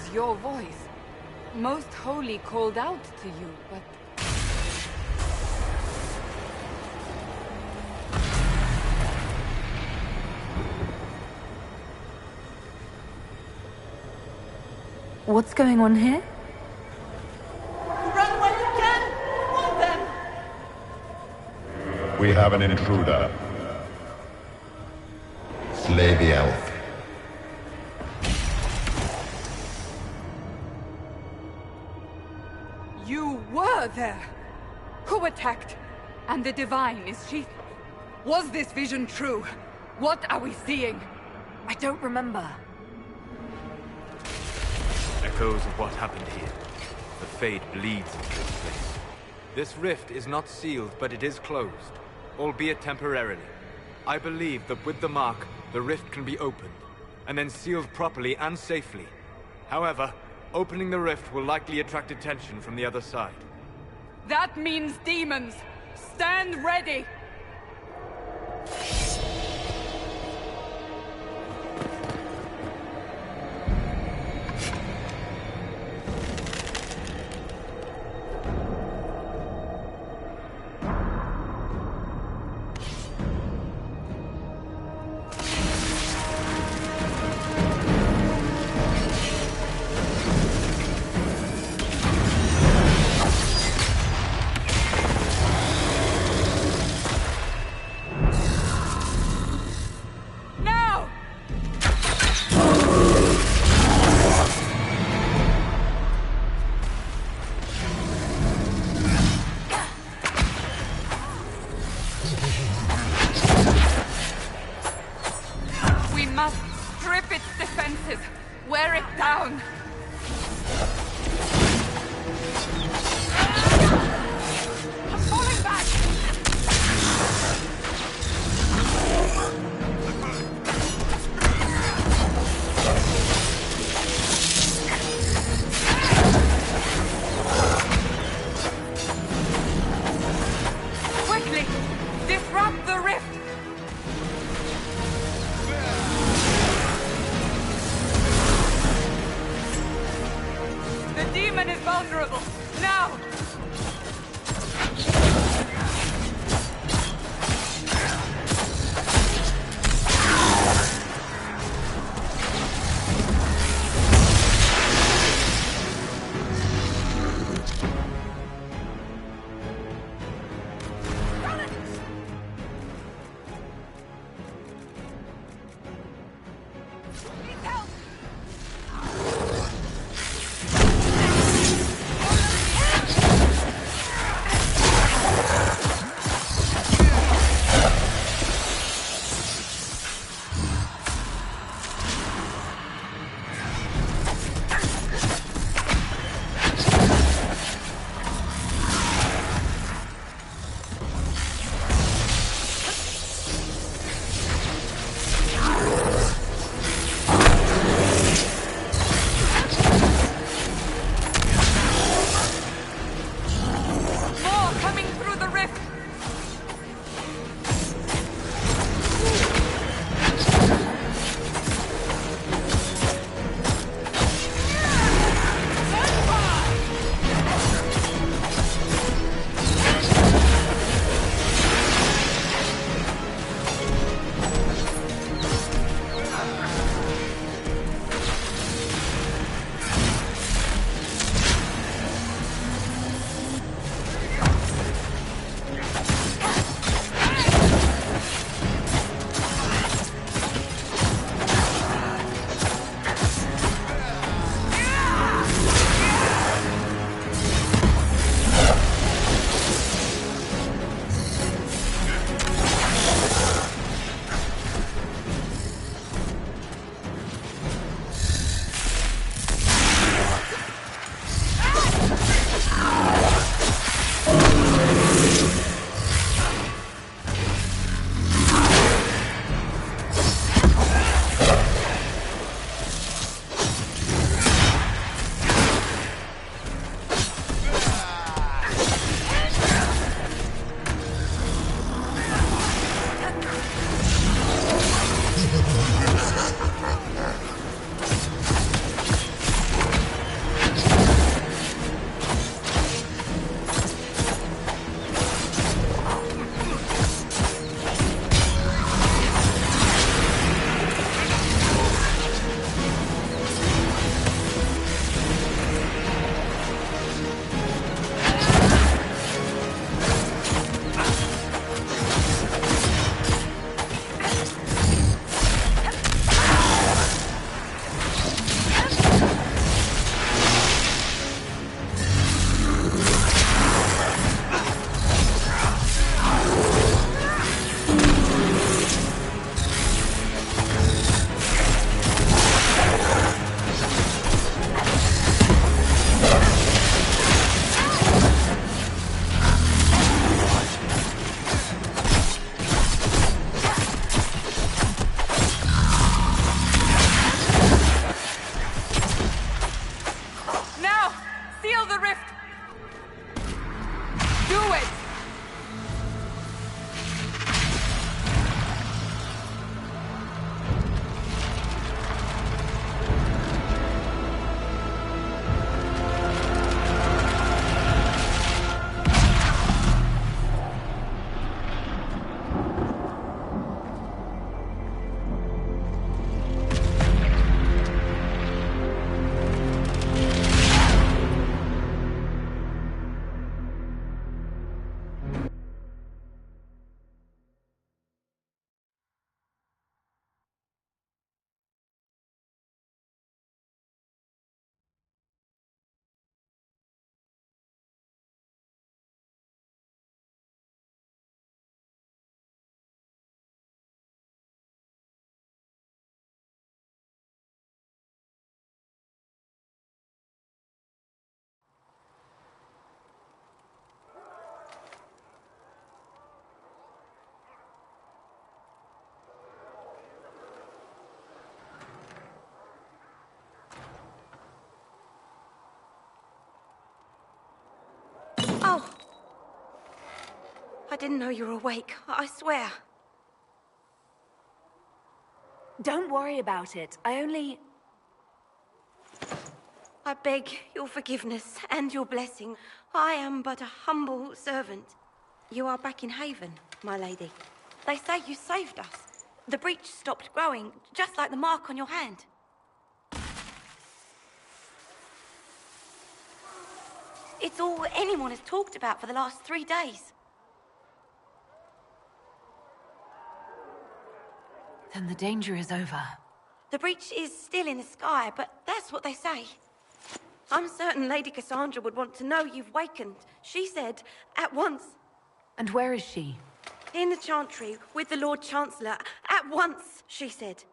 was your voice. Most Holy called out to you, but... What's going on here? Run while you can! Warn them! We have an intruder. Slay the elf. You were there! Who attacked? And the Divine, is she... Was this vision true? What are we seeing? I don't remember. Echoes of what happened here. The fate bleeds into this place. This rift is not sealed, but it is closed, albeit temporarily. I believe that with the mark, the rift can be opened, and then sealed properly and safely. However, opening the rift will likely attract attention from the other side. That means demons! Stand ready! I didn't know you were awake, I swear. Don't worry about it. I beg your forgiveness and your blessing. I am but a humble servant. You are back in Haven, my lady. They say you saved us. The breach stopped growing, just like the mark on your hand. It's all anyone has talked about for the last 3 days. Then the danger is over. The breach is still in the sky, but that's what they say. I'm certain Lady Cassandra would want to know you've wakened. She said, at once. And where is she? In the Chantry, with the Lord Chancellor. At once, she said.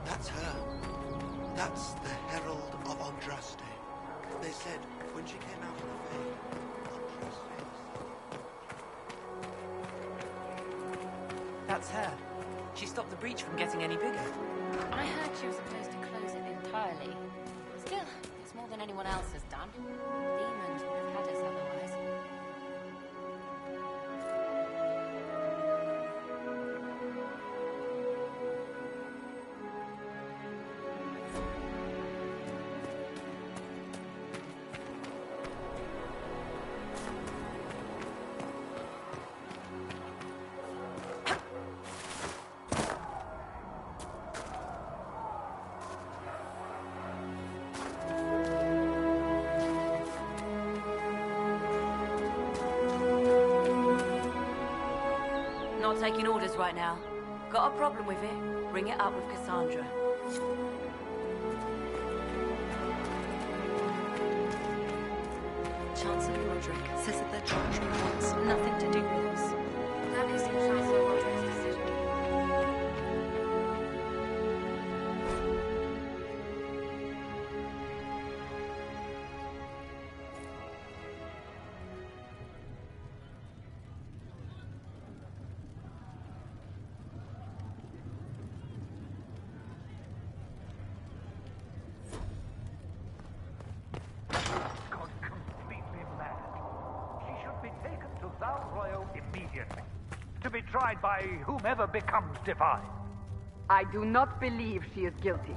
That's her. That's the Herald of Andraste. They said when she came out of the veil, Andraste. That's her. She stopped the breach from getting any bigger. I heard she was supposed to close it entirely. Still, it's more than anyone else has done. Demons would have had us otherwise. Not taking orders right now. Got a problem with it? Bring it up with Cassandra. Chancellor Roderick says that the Chantry wants nothing to do with us. That isn't Chancellor Roderick's decision. Gone completely mad. She should be taken to Val Royal immediately, to be tried by whomever becomes divine. I do not believe she is guilty.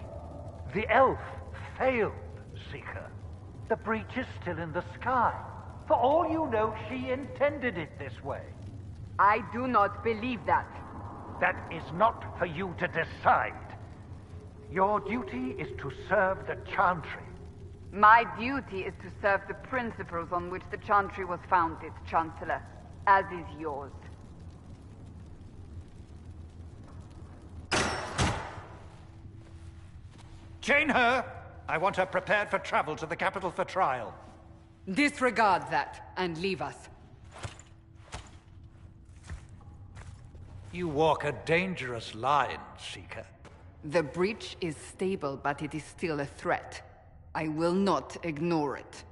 The elf failed, Seeker. The breach is still in the sky. For all you know, she intended it this way. I do not believe that. That is not for you to decide. Your duty is to serve the Chantry. My duty is to serve the principles on which the Chantry was founded, Chancellor, as is yours. Chain her! I want her prepared for travel to the capital for trial. Disregard that, and leave us. You walk a dangerous line, Seeker. The breach is stable, but it is still a threat. I will not ignore it.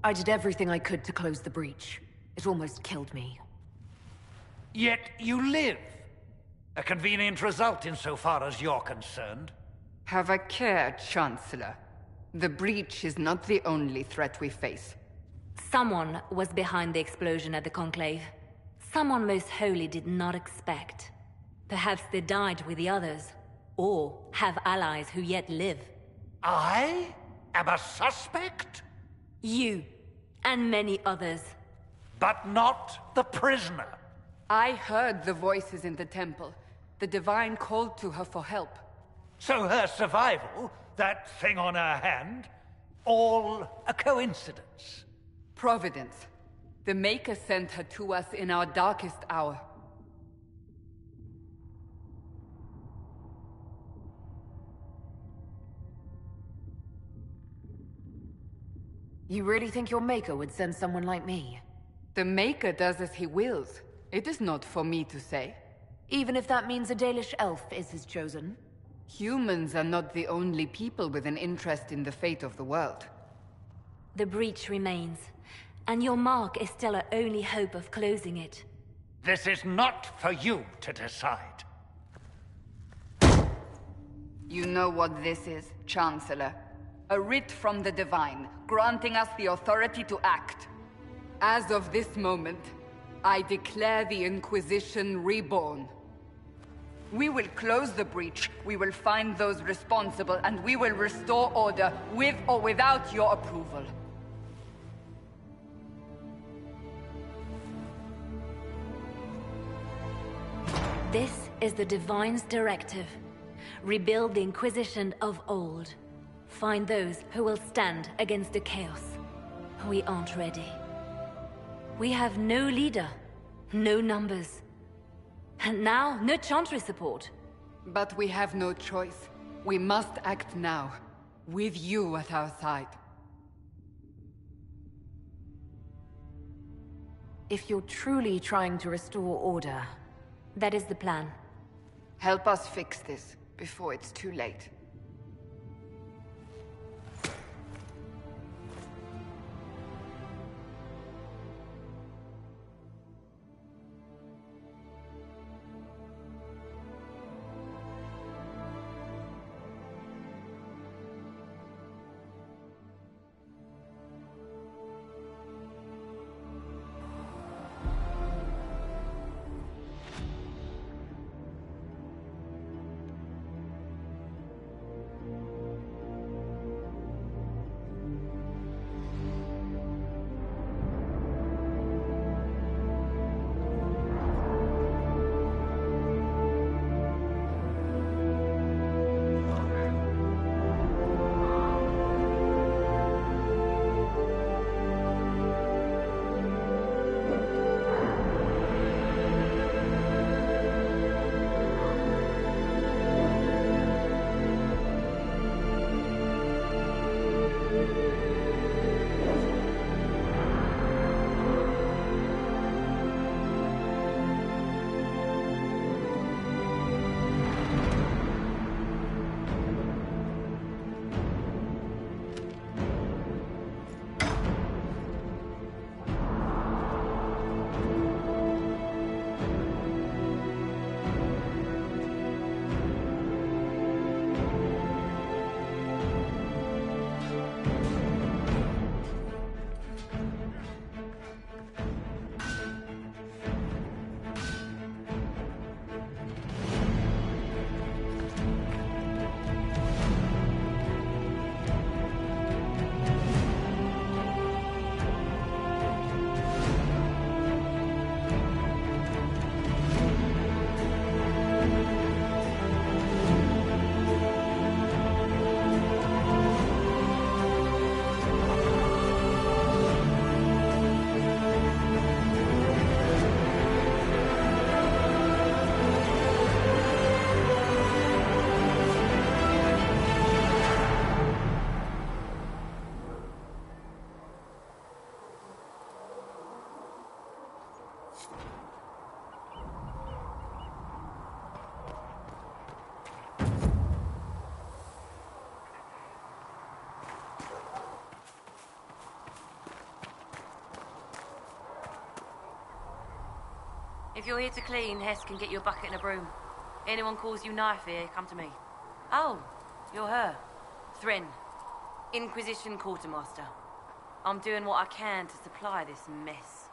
I did everything I could to close the breach. It almost killed me. Yet you live. A convenient result insofar as you're concerned. Have a care, Chancellor. The breach is not the only threat we face. Someone was behind the explosion at the Conclave. Someone Most Holy did not expect. Perhaps they died with the others, or have allies who yet live. I am a suspect? You, and many others. But not the prisoner. I heard the voices in the temple. The Divine called to her for help. So her survival, that thing on her hand, all a coincidence? Providence. The Maker sent her to us in our darkest hour. You really think your Maker would send someone like me? The Maker does as he wills. It is not for me to say. Even if that means a Dalish elf is his chosen? Humans are not the only people with an interest in the fate of the world. The breach remains, and your mark is still our only hope of closing it. This is not for you to decide. You know what this is, Chancellor. A writ from the Divine, granting us the authority to act. As of this moment, I declare the Inquisition reborn. We will close the breach, we will find those responsible, and we will restore order, with or without your approval. This is the Divine's directive. Rebuild the Inquisition of old. Find those who will stand against the chaos. We aren't ready. We have no leader, no numbers. And now, no Chantry support. But we have no choice. We must act now, with you at our side. If you're truly trying to restore order... That is the plan. Help us fix this, before it's too late. If you're here to clean, Hess can get you a bucket and a broom. Anyone calls you knife here, come to me. Oh, you're her. Thren, Inquisition Quartermaster. I'm doing what I can to supply this mess.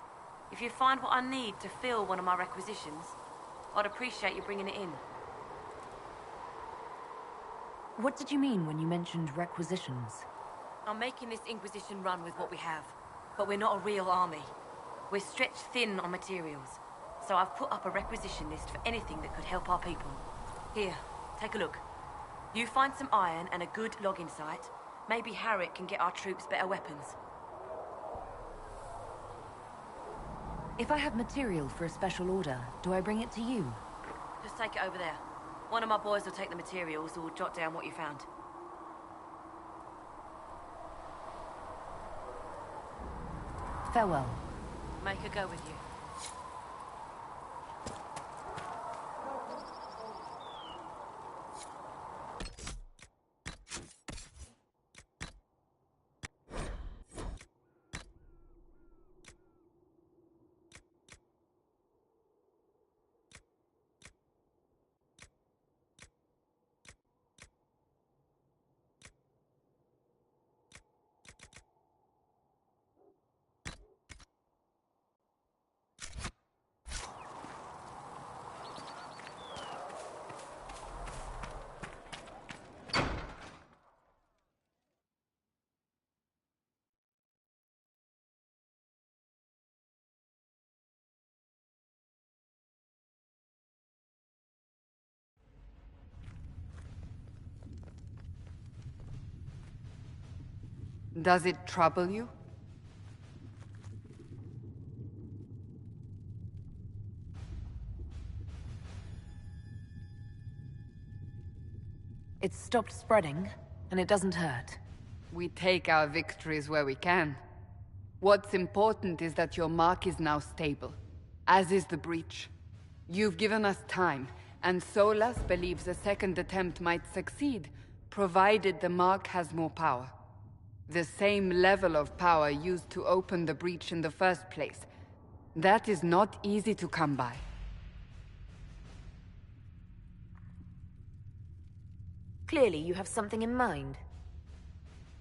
If you find what I need to fill one of my requisitions, I'd appreciate you bringing it in. What did you mean when you mentioned requisitions? I'm making this Inquisition run with what we have, but we're not a real army. We're stretched thin on materials, so I've put up a requisition list for anything that could help our people. Here, take a look. You find some iron and a good logging site, maybe Harriet can get our troops better weapons. If I have material for a special order, do I bring it to you? Just take it over there. One of my boys will take the materials or jot down what you found. Farewell. Make her go with you. Does it trouble you? It's stopped spreading, and it doesn't hurt. We take our victories where we can. What's important is that your mark is now stable, as is the breach. You've given us time, and Solas believes a second attempt might succeed, provided the mark has more power. The same level of power used to open the breach in the first place. That is not easy to come by. Clearly, you have something in mind.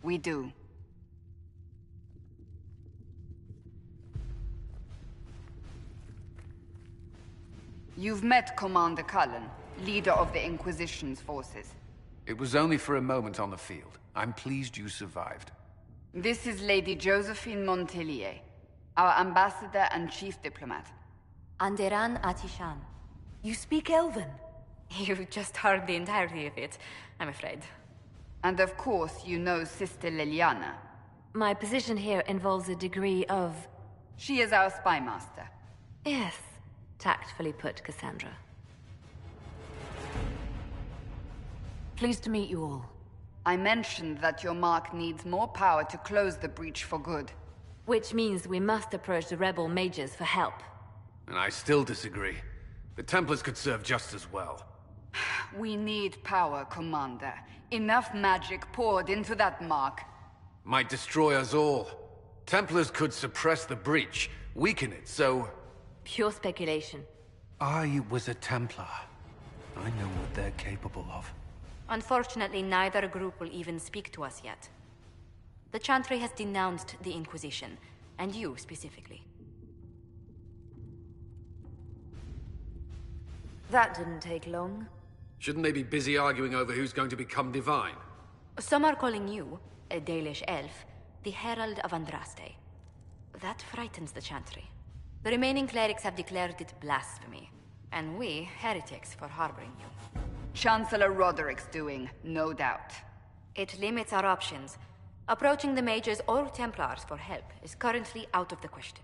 We do. You've met Commander Cullen, leader of the Inquisition's forces. It was only for a moment on the field. I'm pleased you survived. This is Lady Josephine Montelier, our ambassador and chief diplomat. Anderan Atishan. You speak Elven? You've just heard the entirety of it, I'm afraid. And of course, you know Sister Liliana. My position here involves a degree of... She is our spy master. Yes, tactfully put, Cassandra. Pleased to meet you all. I mentioned that your mark needs more power to close the breach for good. Which means we must approach the rebel mages for help. And I still disagree. The Templars could serve just as well. We need power, Commander. Enough magic poured into that mark. Might destroy us all. Templars could suppress the breach, weaken it, so... Pure speculation. I was a Templar. I know what they're capable of. Unfortunately, neither group will even speak to us yet. The Chantry has denounced the Inquisition, and you specifically. That didn't take long. Shouldn't they be busy arguing over who's going to become divine? Some are calling you, a Dalish elf, the Herald of Andraste. That frightens the Chantry. The remaining clerics have declared it blasphemy, and we, heretics, for harboring you. Chancellor Roderick's doing, no doubt. It limits our options. Approaching the Mages or Templars for help is currently out of the question.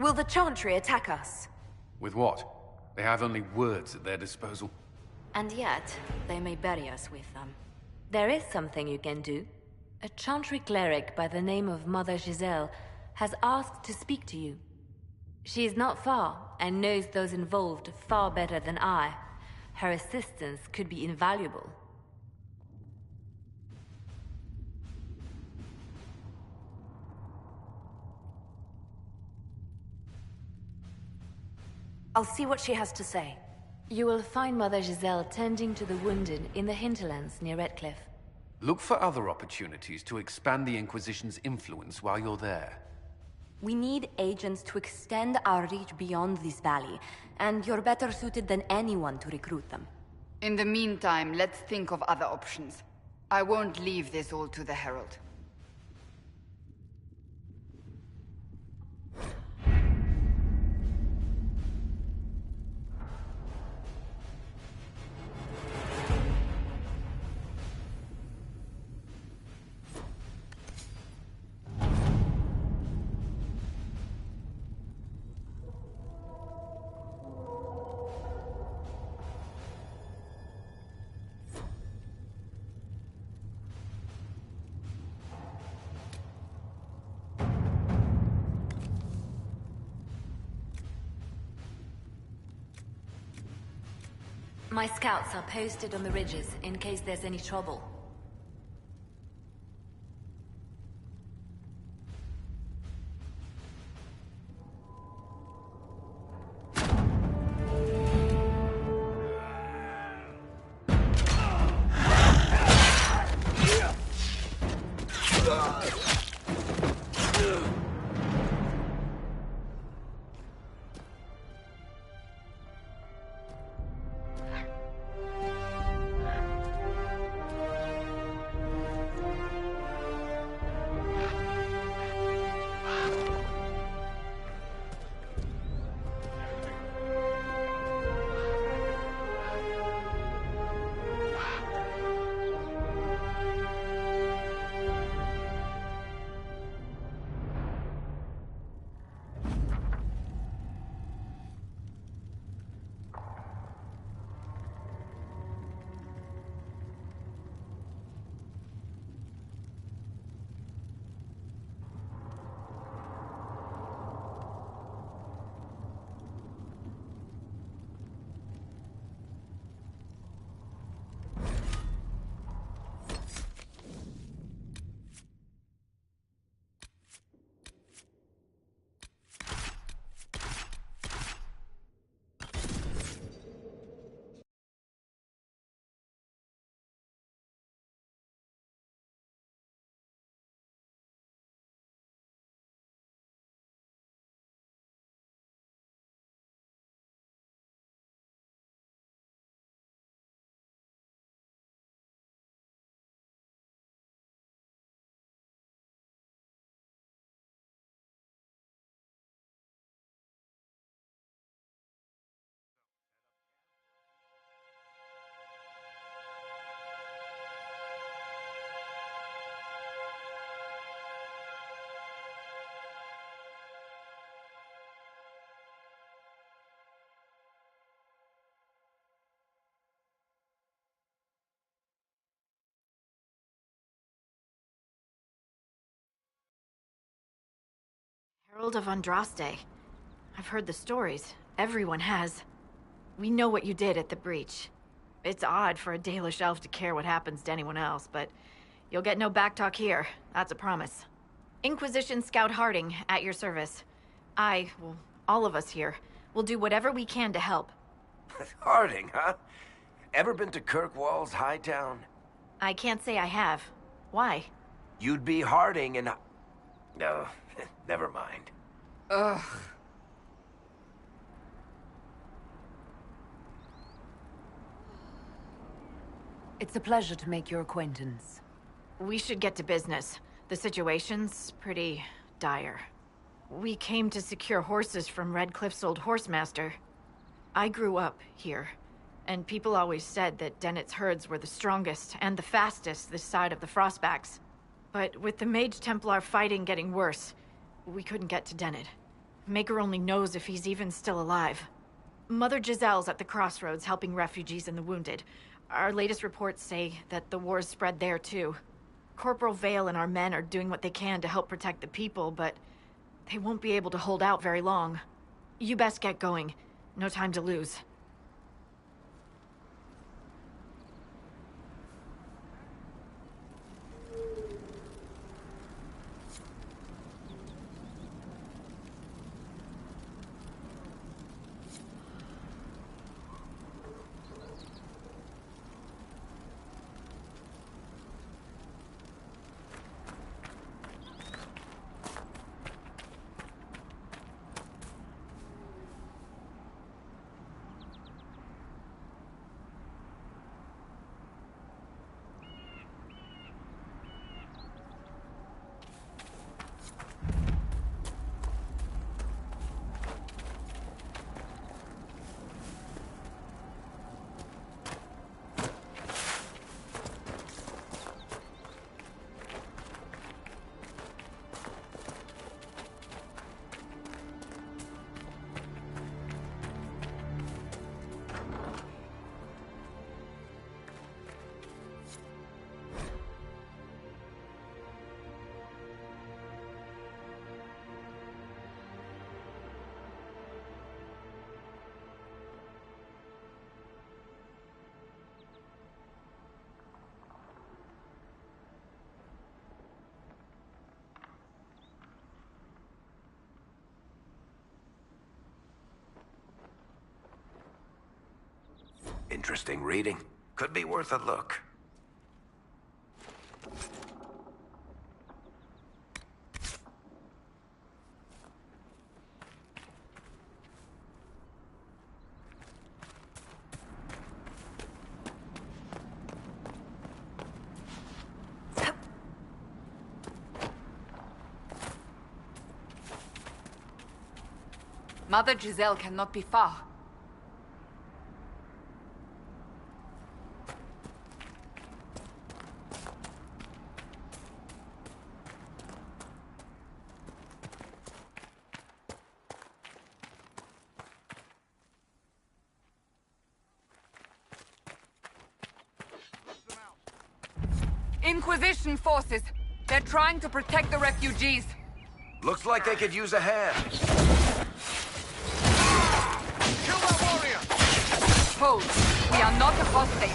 Will the Chantry attack us? With what? They have only words at their disposal. And yet, they may bury us with them. There is something you can do. A Chantry cleric by the name of Mother Giselle has asked to speak to you. She is not far, and knows those involved far better than I. Her assistance could be invaluable. I'll see what she has to say. You will find Mother Giselle tending to the wounded in the hinterlands near Redcliffe. Look for other opportunities to expand the Inquisition's influence while you're there. We need agents to extend our reach beyond this valley, and you're better suited than anyone to recruit them. In the meantime, let's think of other options. I won't leave this all to the Herald. My scouts are posted on the ridges in case there's any trouble. Herald of Andraste. I've heard the stories. Everyone has. We know what you did at the breach. It's odd for a Dalish elf to care what happens to anyone else, but you'll get no backtalk here. That's a promise. Inquisition Scout Harding, at your service. Well, all of us here, will do whatever we can to help. Harding, huh? Ever been to Kirkwall's Hightown? I can't say I have. Why? You'd be Harding and... No, never mind. Ugh. It's a pleasure to make your acquaintance. We should get to business. The situation's pretty dire. We came to secure horses from Redcliffe's old horsemaster. I grew up here, and people always said that Dennett's herds were the strongest and the fastest this side of the Frostbacks. But with the Mage Templar fighting getting worse, we couldn't get to Dennett. Maker only knows if he's even still alive. Mother Giselle's at the crossroads helping refugees and the wounded. Our latest reports say that the war's spread there too. Corporal Vale and our men are doing what they can to help protect the people, but they won't be able to hold out very long. You best get going. No time to lose. Interesting reading. Could be worth a look. Mother Giselle cannot be far. Inquisition forces. They're trying to protect the refugees. Looks like they could use a hand. Kill that warrior! Hold. We are not apostate.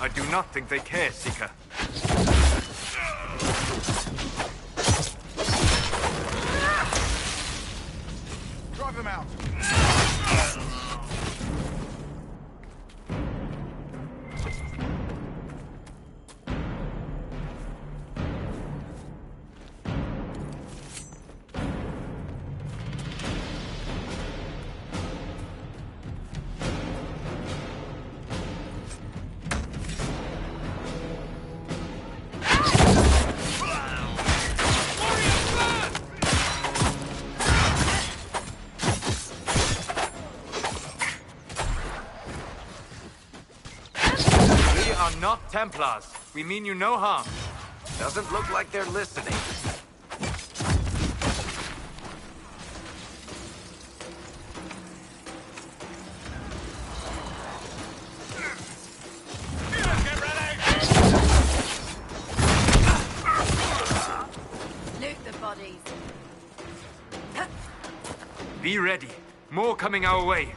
I do not think they care, Seeker. Drive them out. Not Templars. We mean you no harm. Doesn't look like they're listening. Get ready! Loot the bodies. Be ready. More coming our way.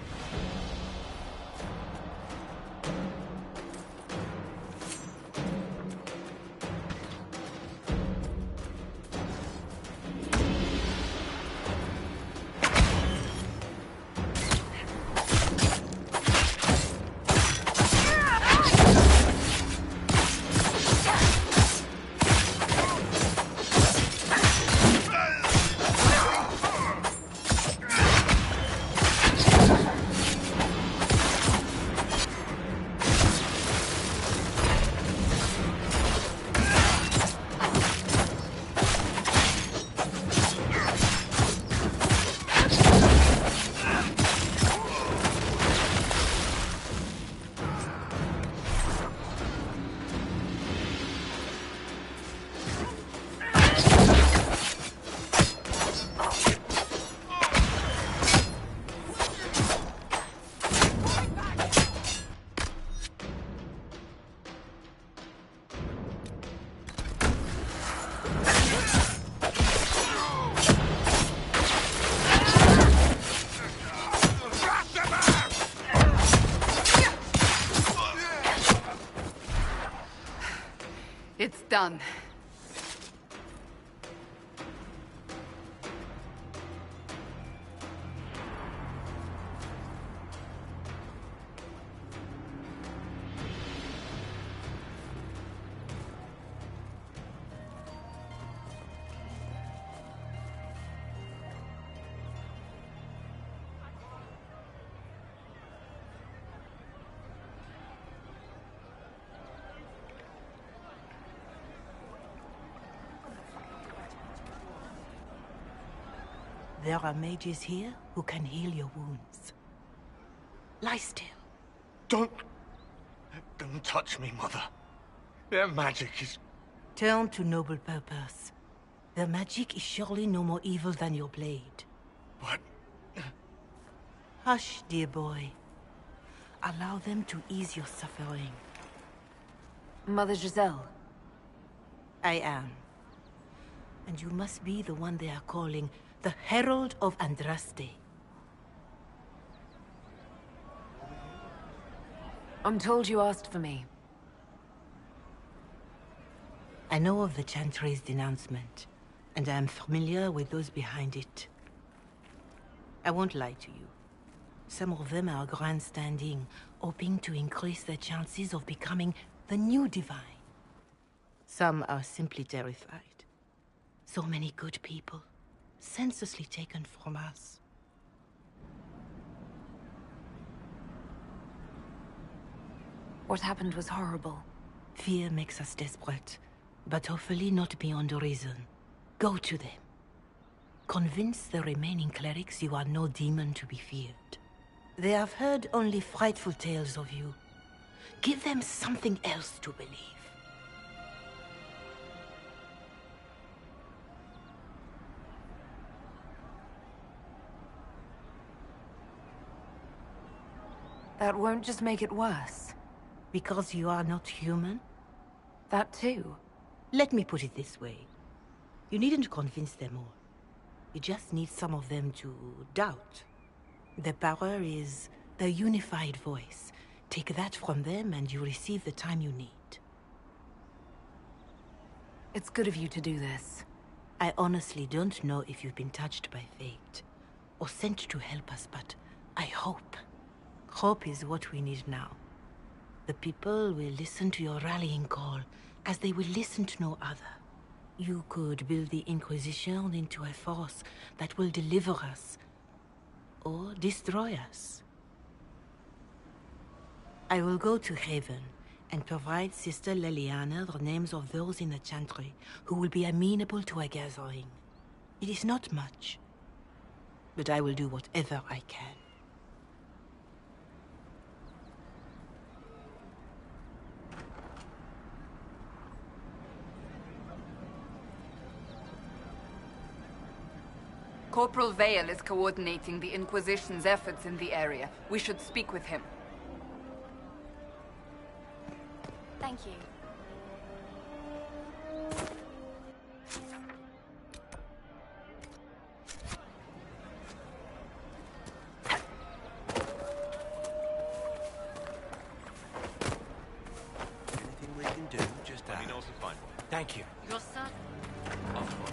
done. There are mages here who can heal your wounds. Lie still. Don't touch me, Mother. Their magic is... Turn to noble purpose. Their magic is surely no more evil than your blade. What? Hush, dear boy. Allow them to ease your suffering. Mother Giselle. I am. And you must be the one they are calling the Herald of Andraste. I'm told you asked for me. I know of the Chantry's denouncement, and I am familiar with those behind it. I won't lie to you. Some of them are grandstanding, hoping to increase their chances of becoming the new divine. Some are simply terrified. So many good people, senselessly taken from us. What happened was horrible. Fear makes us desperate, but hopefully not beyond reason. Go to them. Convince the remaining clerics you are no demon to be feared. They have heard only frightful tales of you. Give them something else to believe. That won't just make it worse. Because you are not human? That too. Let me put it this way. You needn't convince them all. You just need some of them to doubt. Their power is their unified voice. Take that from them and you receive the time you need. It's good of you to do this. I honestly don't know if you've been touched by fate, or sent to help us, but I hope. Hope is what we need now. The people will listen to your rallying call, as they will listen to no other. You could build the Inquisition into a force that will deliver us, or destroy us. I will go to Haven and provide Sister Leliana the names of those in the Chantry who will be amenable to a gathering. It is not much, but I will do whatever I can. Corporal Vale is coordinating the Inquisition's efforts in the area. We should speak with him. Thank you. Anything we can do, just ask. Let me know if you find one. Thank you. Your son? Of course.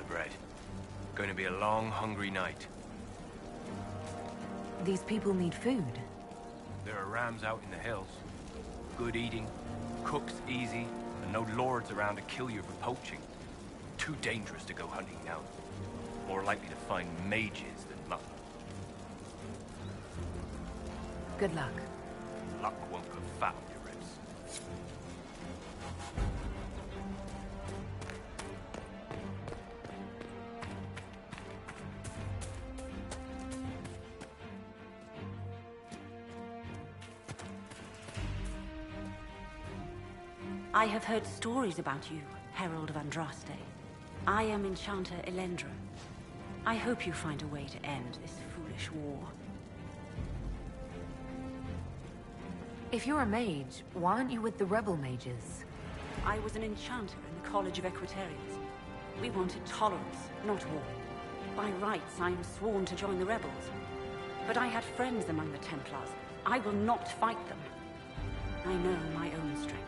bread. Going to be a long, hungry night. These people need food. There are rams out in the hills. Good eating, cooks easy, and no lords around to kill you for poaching. Too dangerous to go hunting now. More likely to find mages than luck. Good luck. Luck won't put fat on your ribs. I have heard stories about you, Herald of Andraste. I am Enchanter Elendra. I hope you find a way to end this foolish war. If you're a mage, why aren't you with the rebel mages? I was an enchanter in the College of Equitarians. We wanted tolerance, not war. By rights, I am sworn to join the rebels. But I had friends among the Templars. I will not fight them. I know my own strength.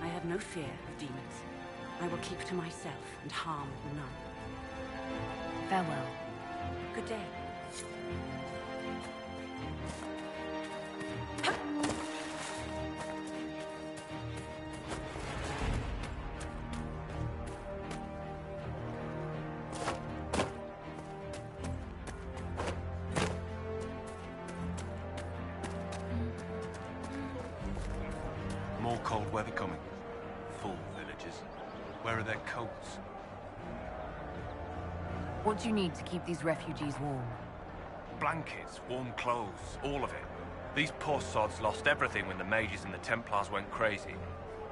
I have no fear of demons. I will keep to myself and harm none. Farewell. Good day. More cold weather coming. Full villages. Where are their coats? What do you need to keep these refugees warm? Blankets, warm clothes, all of it. These poor sods lost everything when the mages and the Templars went crazy.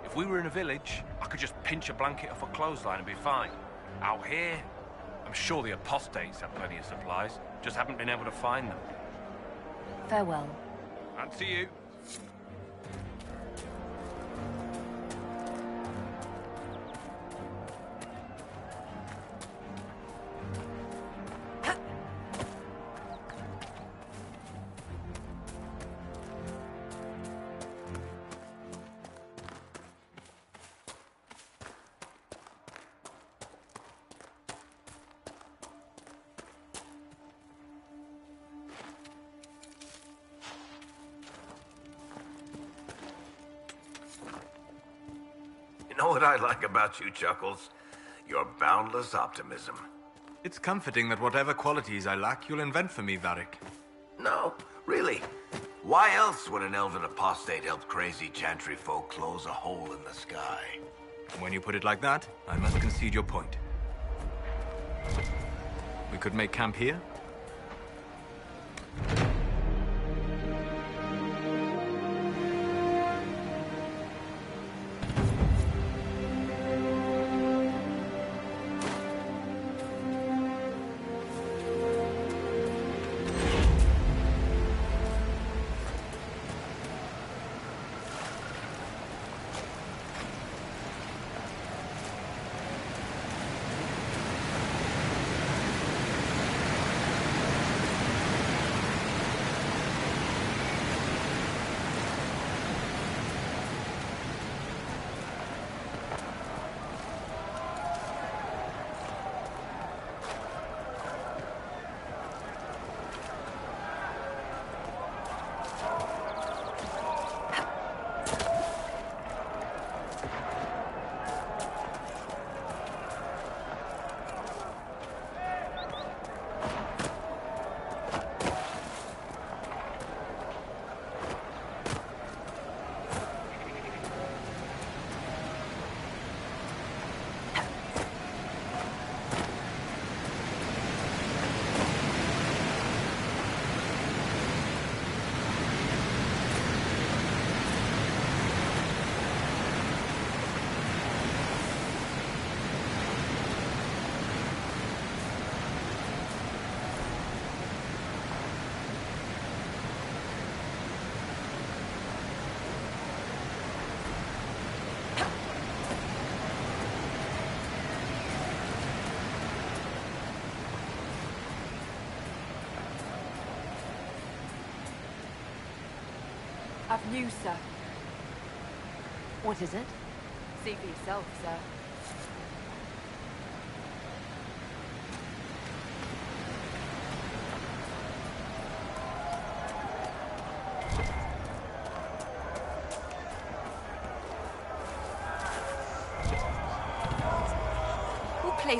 If we were in a village, I could just pinch a blanket off a clothesline and be fine. Out here, I'm sure the apostates have plenty of supplies, just haven't been able to find them. Farewell. And to you. You know what I like about you, Chuckles? Your boundless optimism. It's comforting that whatever qualities I lack, you'll invent for me, Varric. No, really. Why else would an elven apostate help crazy chantry folk close a hole in the sky? When you put it like that, I must concede your point. We could make camp here? I've news, sir. What is it? See for yourself, sir.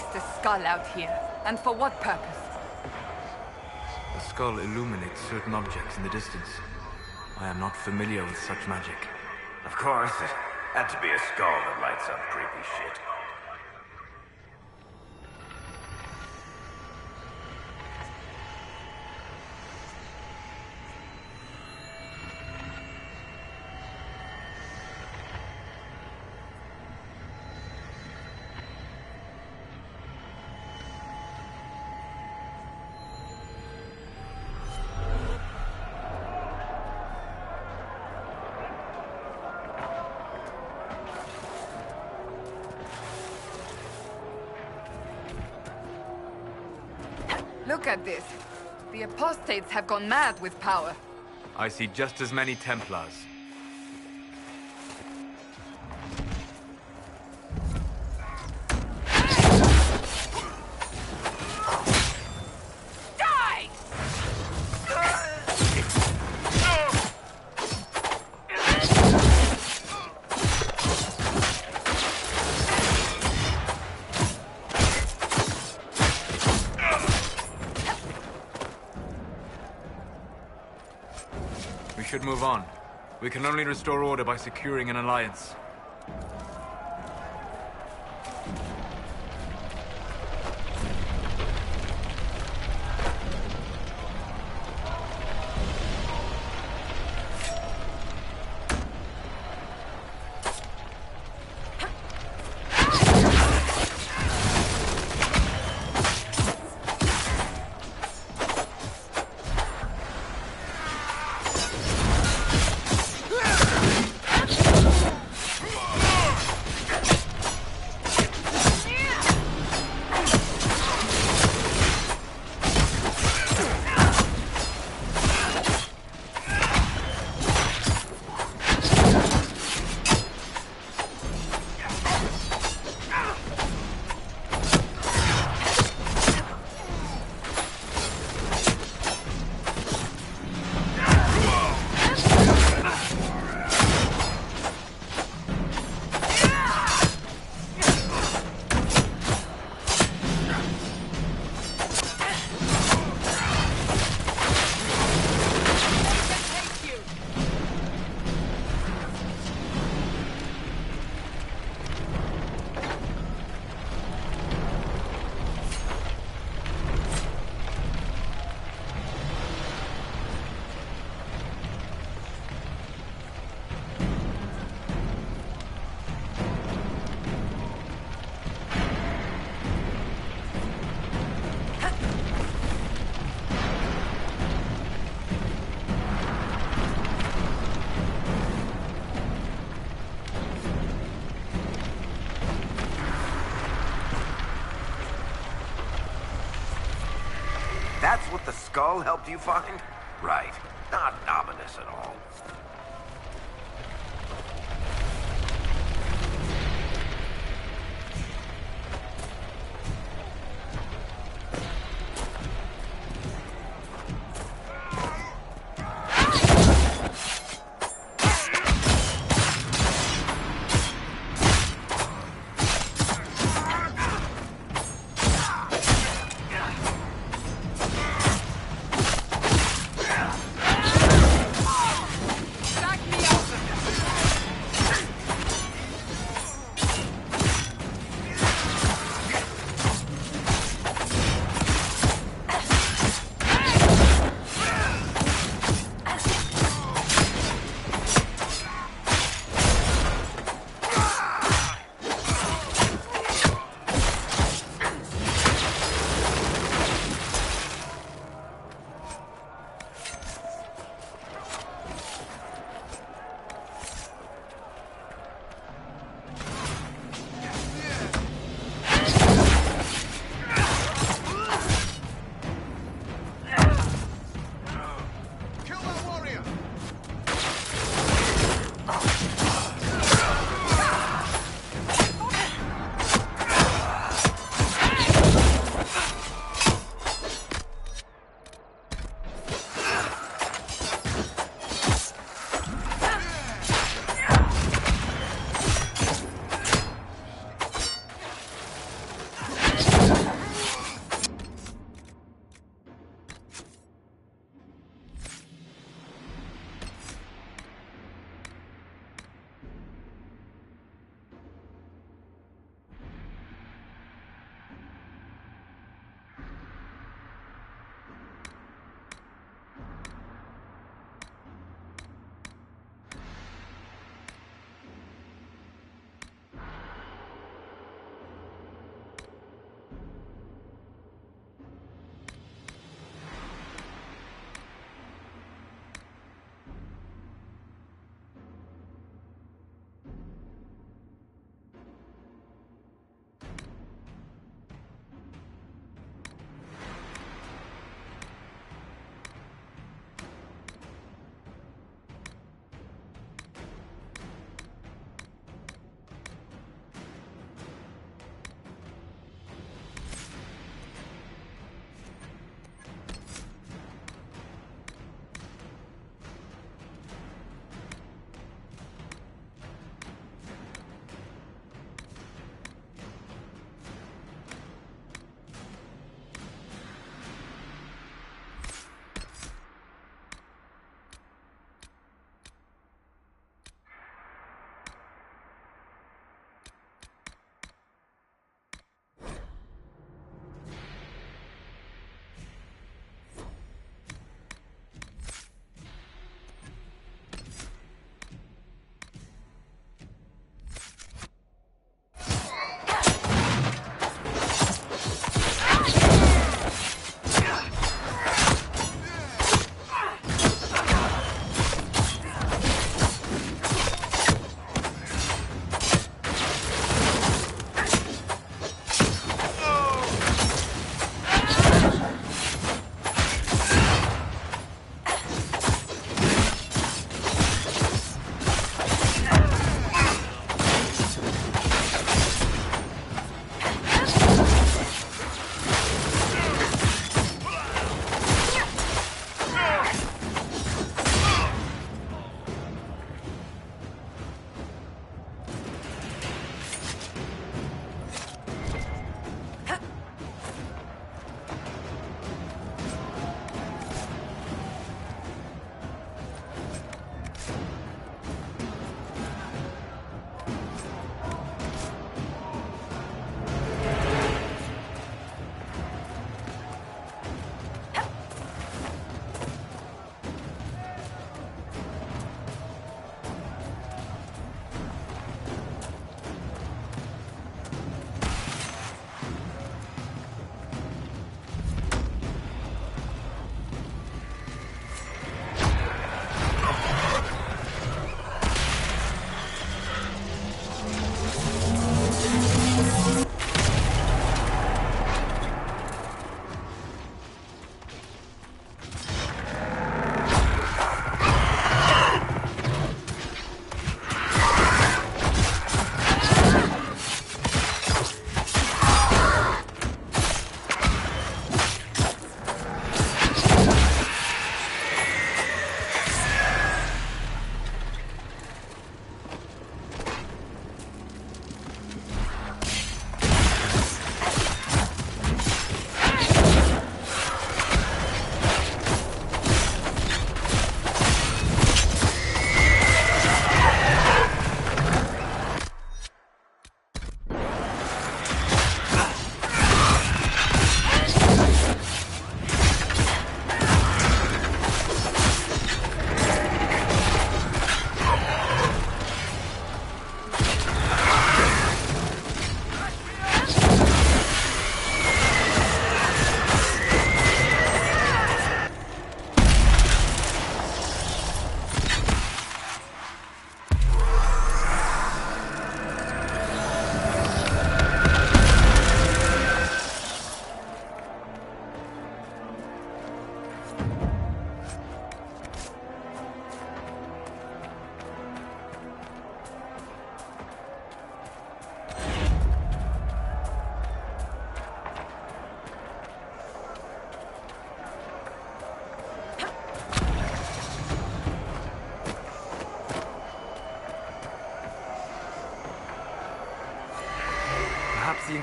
placed a skull out here? And for what purpose? The skull illuminates certain objects in the distance. I am not familiar with such magic. Of course, it had to be a skull that lights up creepy shit. Look at this. The apostates have gone mad with power. I see just as many Templars. We should move on. We can only restore order by securing an alliance. That's what the skull helped you find? Right. Not ominous at all.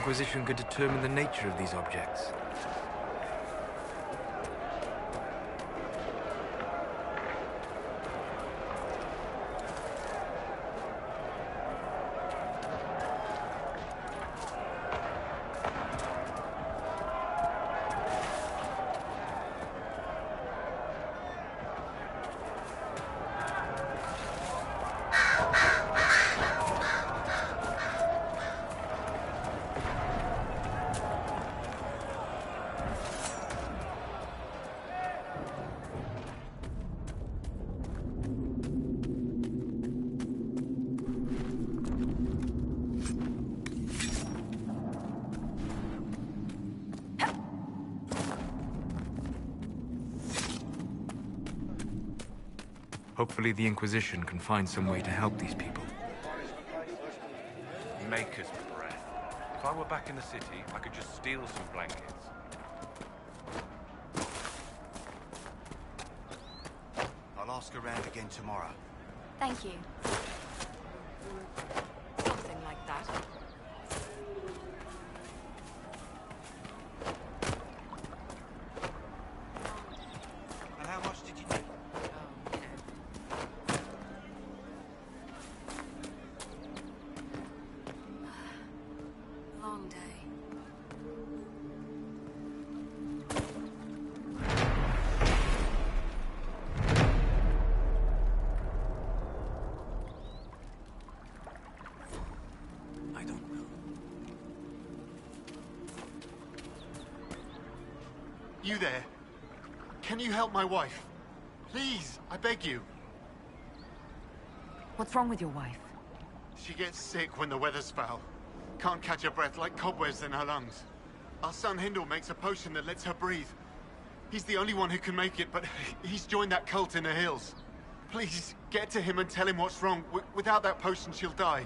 Inquisition could determine the nature of these objects. Hopefully the Inquisition can find some way to help these people. Maker's breath. If I were back in the city, I could just steal some blankets. I'll ask around again tomorrow. Thank you. Something like that. And how much did you do? Long day. I don't know. You there? Can you help my wife? Please, I beg you. What's wrong with your wife? She gets sick when the weather's foul. Can't catch her breath like cobwebs in her lungs. Our son Hindle makes a potion that lets her breathe. He's the only one who can make it, but he's joined that cult in the hills. Please, get to him and tell him what's wrong. Without that potion, she'll die.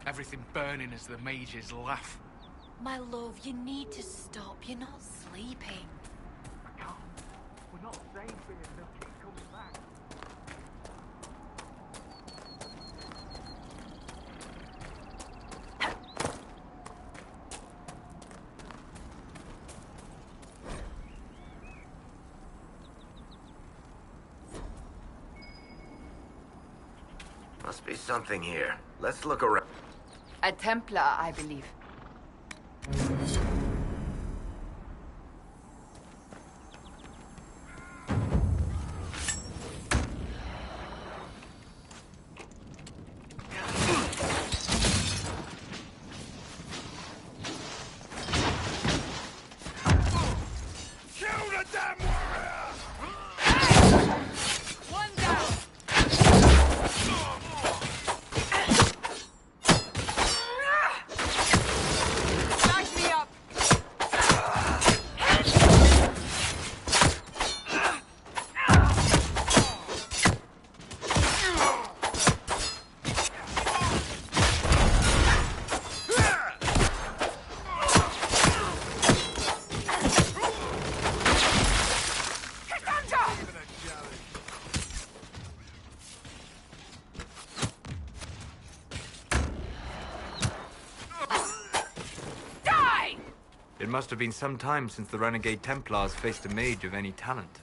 Everything burning as the mages laugh. My love, you need to stop. You're not sleeping. I can't. We're not safe here until she comes back. Must be something here. Let's look around. A Templar, I believe. It must have been some time since the renegade Templars faced a mage of any talent.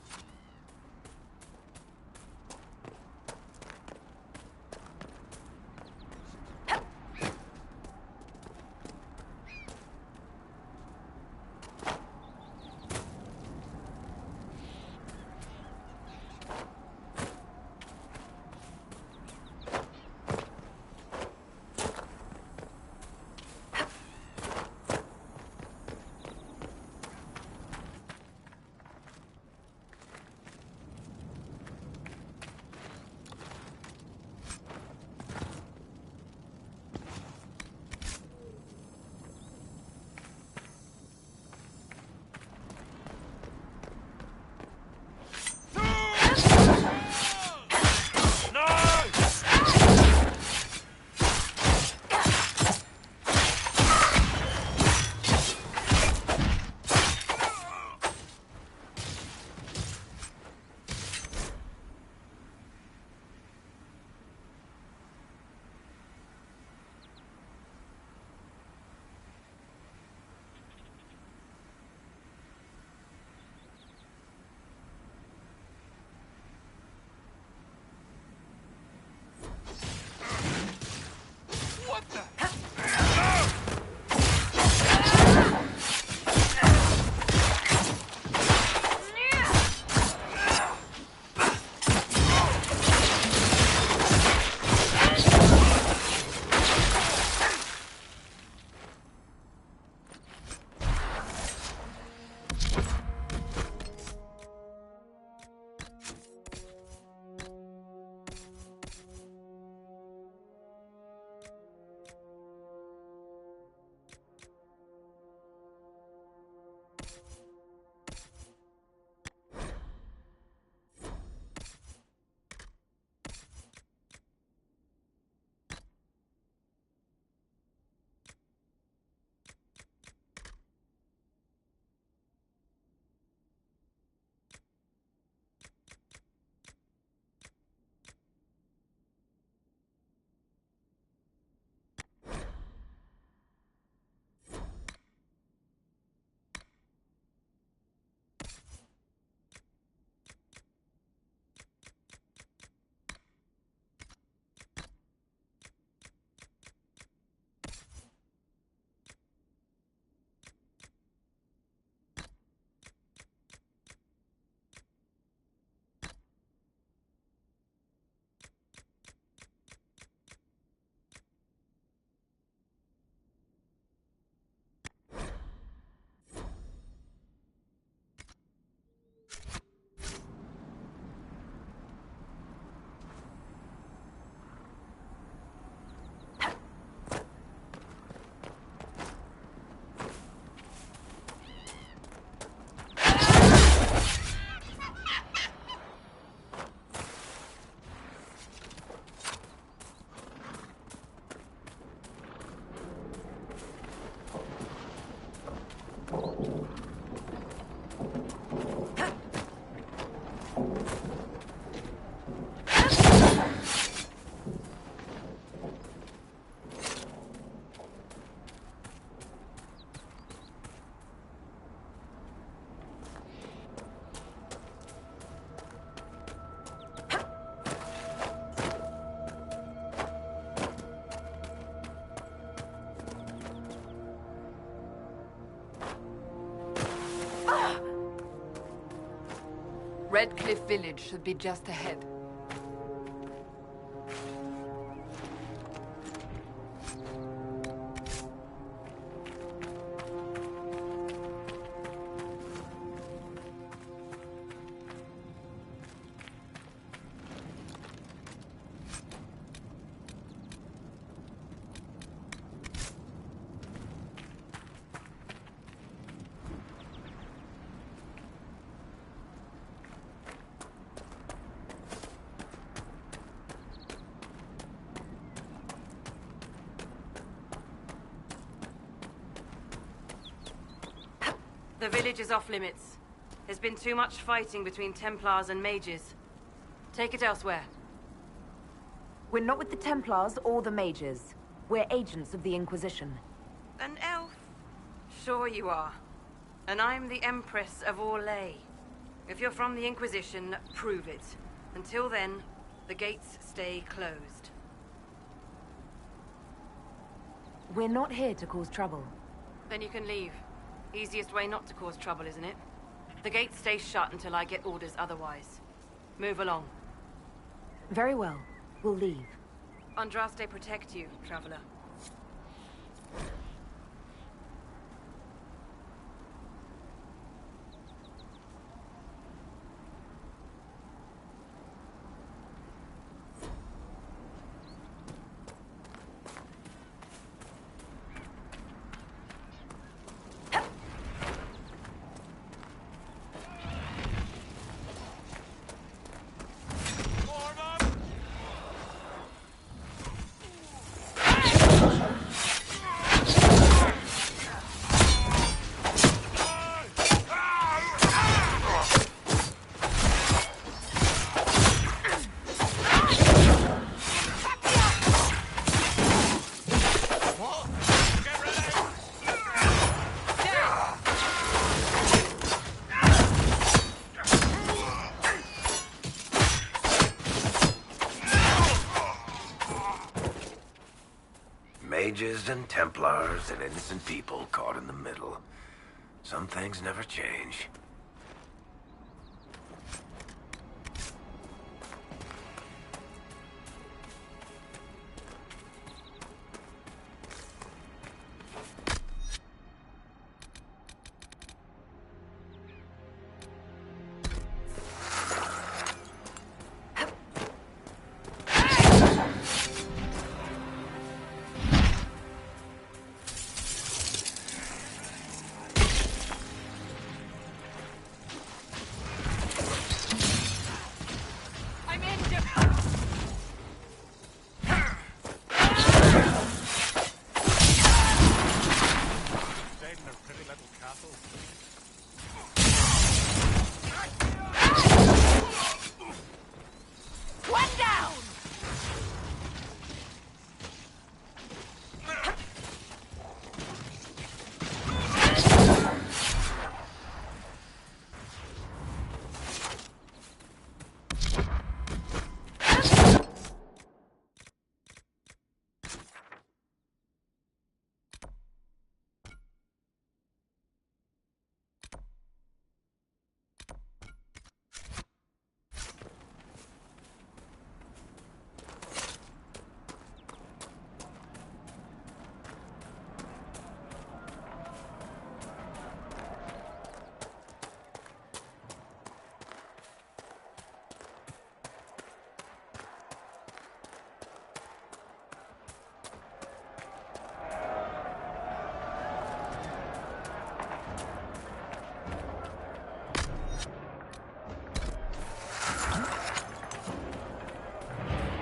Redcliffe Village should be just ahead. The village is off limits. There's been too much fighting between Templars and mages. Take it elsewhere. We're not with the Templars or the mages. We're agents of the Inquisition. An elf? Sure you are. And I'm the Empress of Orlais. If you're from the Inquisition, prove it. Until then, the gates stay closed. We're not here to cause trouble. Then you can leave. Easiest way not to cause trouble, isn't it? The gates stay shut until I get orders otherwise. Move along. Very well. We'll leave. Andraste protect you, traveler. Mages and Templars and innocent people caught in the middle. Some things never change.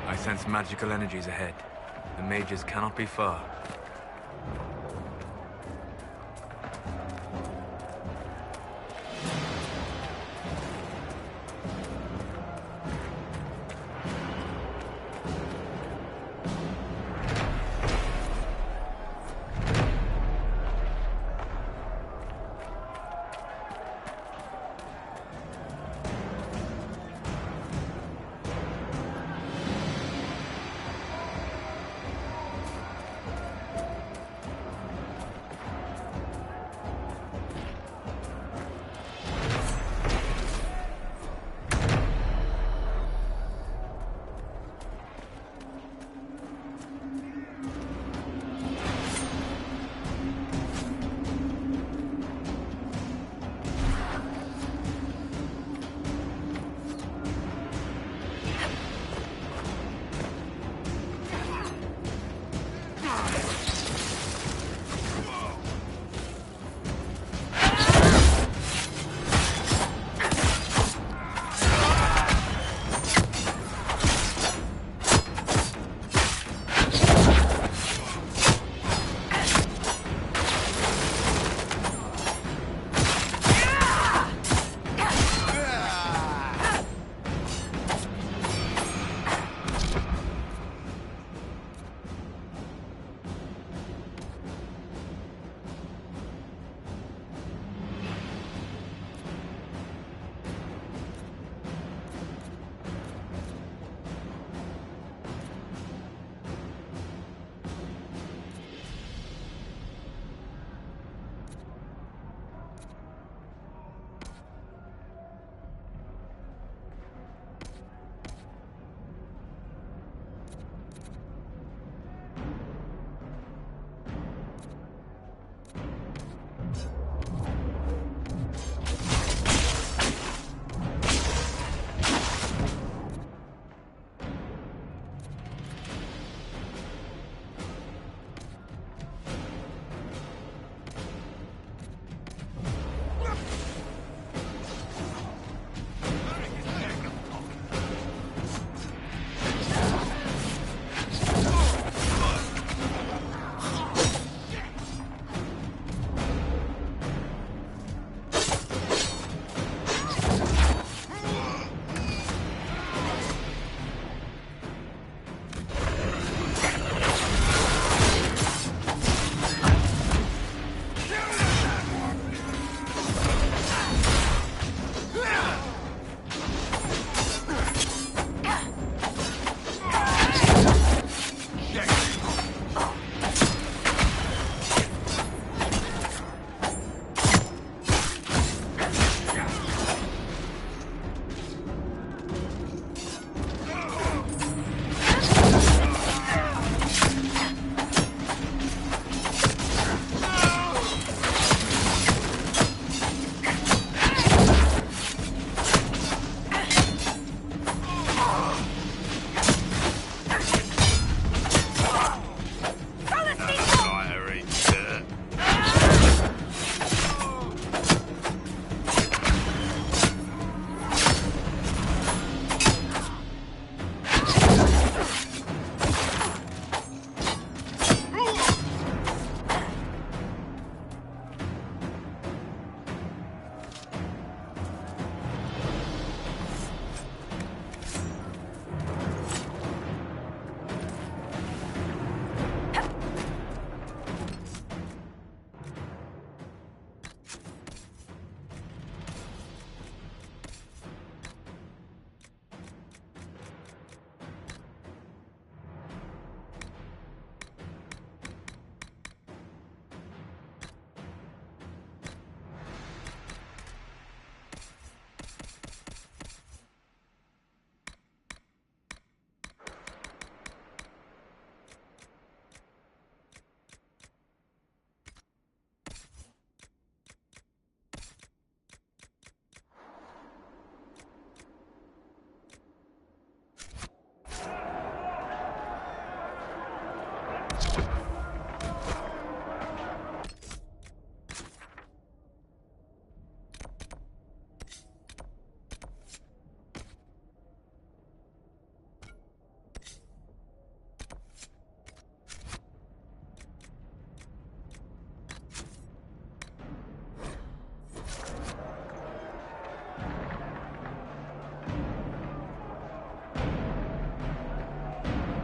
I sense magical energies ahead. The mages cannot be far.